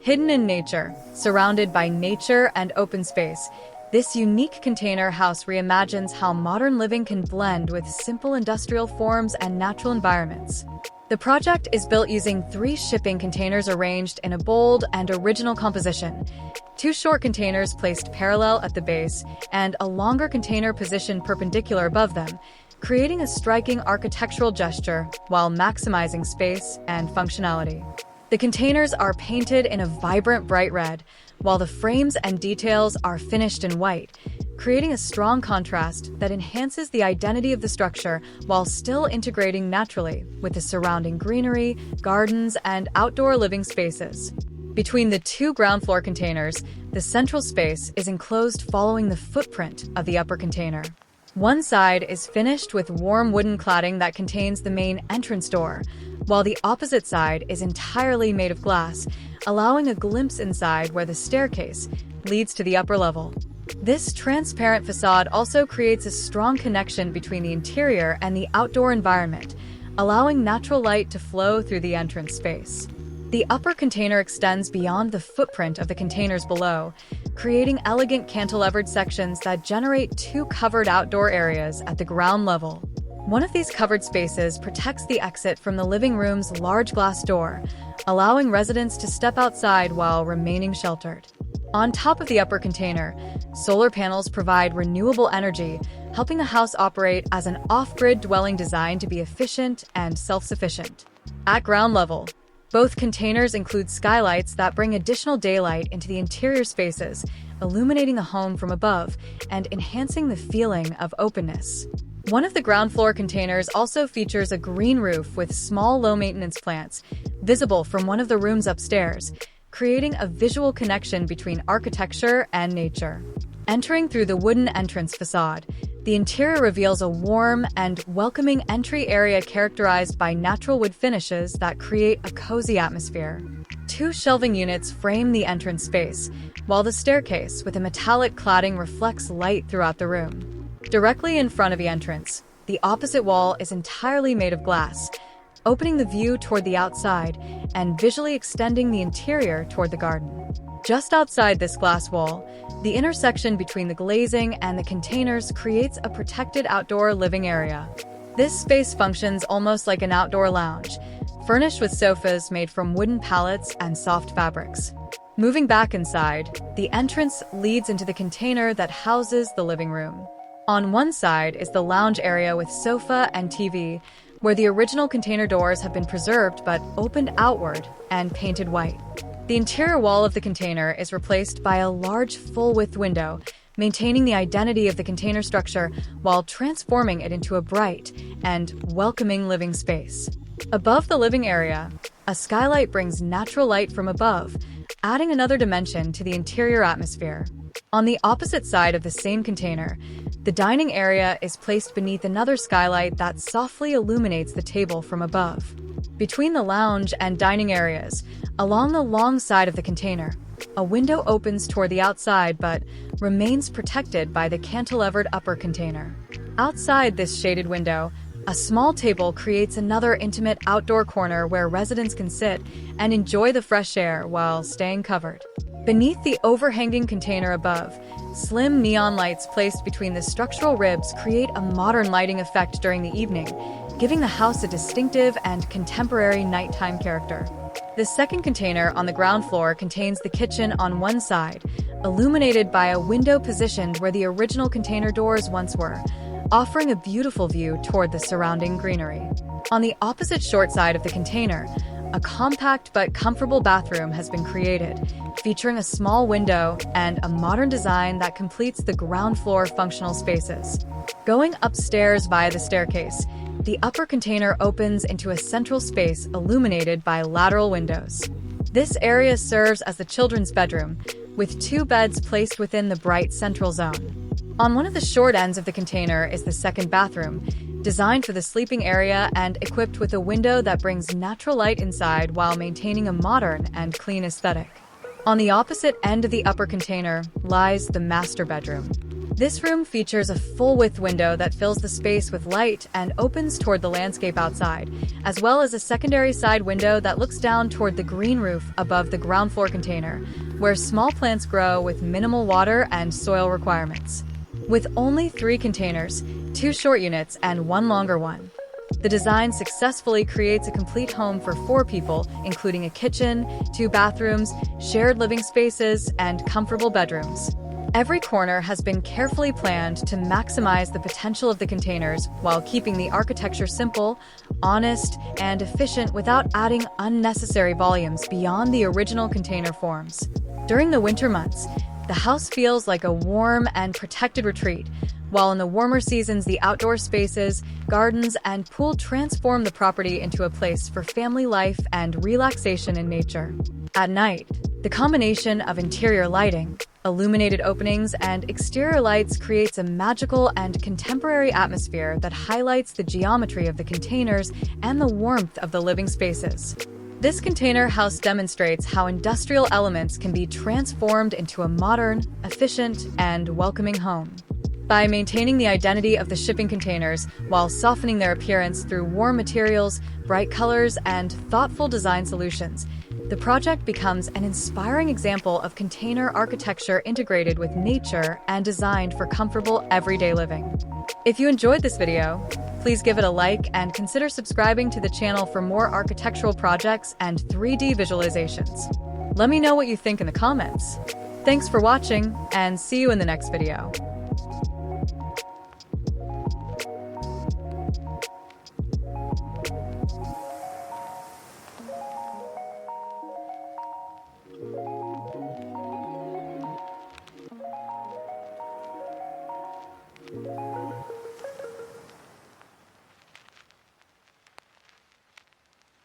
Hidden in nature, surrounded by nature and open space, this unique container house reimagines how modern living can blend with simple industrial forms and natural environments. The project is built using 3 shipping containers arranged in a bold and original composition, 2 short containers placed parallel at the base, and a longer container positioned perpendicular above them, creating a striking architectural gesture while maximizing space and functionality. The containers are painted in a vibrant bright red, while the frames and details are finished in white, creating a strong contrast that enhances the identity of the structure while still integrating naturally with the surrounding greenery, gardens, and outdoor living spaces. Between the 2 ground floor containers, the central space is enclosed following the footprint of the upper container. One side is finished with warm wooden cladding that contains the main entrance door, while the opposite side is entirely made of glass, allowing a glimpse inside where the staircase leads to the upper level. This transparent facade also creates a strong connection between the interior and the outdoor environment, allowing natural light to flow through the entrance space. The upper container extends beyond the footprint of the containers below, creating elegant cantilevered sections that generate 2 covered outdoor areas at the ground level. One of these covered spaces protects the exit from the living room's large glass door, allowing residents to step outside while remaining sheltered. On top of the upper container, solar panels provide renewable energy, helping the house operate as an off-grid dwelling designed to be efficient and self-sufficient. At ground level, both containers include skylights that bring additional daylight into the interior spaces, illuminating the home from above and enhancing the feeling of openness. One of the ground floor containers also features a green roof with small low-maintenance plants, visible from one of the rooms upstairs, creating a visual connection between architecture and nature. Entering through the wooden entrance facade, the interior reveals a warm and welcoming entry area characterized by natural wood finishes that create a cozy atmosphere. 2 shelving units frame the entrance space, while the staircase with a metallic cladding reflects light throughout the room. Directly in front of the entrance, the opposite wall is entirely made of glass, opening the view toward the outside and visually extending the interior toward the garden. Just outside this glass wall, the intersection between the glazing and the containers creates a protected outdoor living area. This space functions almost like an outdoor lounge, furnished with sofas made from wooden pallets and soft fabrics. Moving back inside, the entrance leads into the container that houses the living room. On one side is the lounge area with sofa and TV, where the original container doors have been preserved but opened outward and painted white. The interior wall of the container is replaced by a large full-width window, maintaining the identity of the container structure while transforming it into a bright and welcoming living space. Above the living area, a skylight brings natural light from above, adding another dimension to the interior atmosphere. On the opposite side of the same container, the dining area is placed beneath another skylight that softly illuminates the table from above. Between the lounge and dining areas, along the long side of the container, a window opens toward the outside but remains protected by the cantilevered upper container. Outside this shaded window, a small table creates another intimate outdoor corner where residents can sit and enjoy the fresh air while staying covered. Beneath the overhanging container above, slim neon lights placed between the structural ribs create a modern lighting effect during the evening, giving the house a distinctive and contemporary nighttime character. The second container on the ground floor contains the kitchen on one side, illuminated by a window positioned where the original container doors once were, offering a beautiful view toward the surrounding greenery. On the opposite short side of the container, a compact but comfortable bathroom has been created, featuring a small window and a modern design that completes the ground floor functional spaces. Going upstairs via the staircase, the upper container opens into a central space illuminated by lateral windows. This area serves as the children's bedroom, with 2 beds placed within the bright central zone. On one of the short ends of the container is the second bathroom, designed for the sleeping area and equipped with a window that brings natural light inside while maintaining a modern and clean aesthetic. On the opposite end of the upper container lies the master bedroom. This room features a full-width window that fills the space with light and opens toward the landscape outside, as well as a secondary side window that looks down toward the green roof above the ground floor container, where small plants grow with minimal water and soil requirements. With only 3 containers, 2 short units and 1 longer one, the design successfully creates a complete home for 4 people, including a kitchen, 2 bathrooms, shared living spaces, and comfortable bedrooms. Every corner has been carefully planned to maximize the potential of the containers while keeping the architecture simple, honest, and efficient without adding unnecessary volumes beyond the original container forms. During the winter months, the house feels like a warm and protected retreat, while in the warmer seasons, the outdoor spaces, gardens, and pool transform the property into a place for family life and relaxation in nature. At night, the combination of interior lighting, illuminated openings, and exterior lights creates a magical and contemporary atmosphere that highlights the geometry of the containers and the warmth of the living spaces. This container house demonstrates how industrial elements can be transformed into a modern, efficient, and welcoming home. By maintaining the identity of the shipping containers while softening their appearance through warm materials, bright colors, and thoughtful design solutions, the project becomes an inspiring example of container architecture integrated with nature and designed for comfortable everyday living. If you enjoyed this video, please give it a like and consider subscribing to the channel for more architectural projects and 3D visualizations. Let me know what you think in the comments. Thanks for watching, and see you in the next video.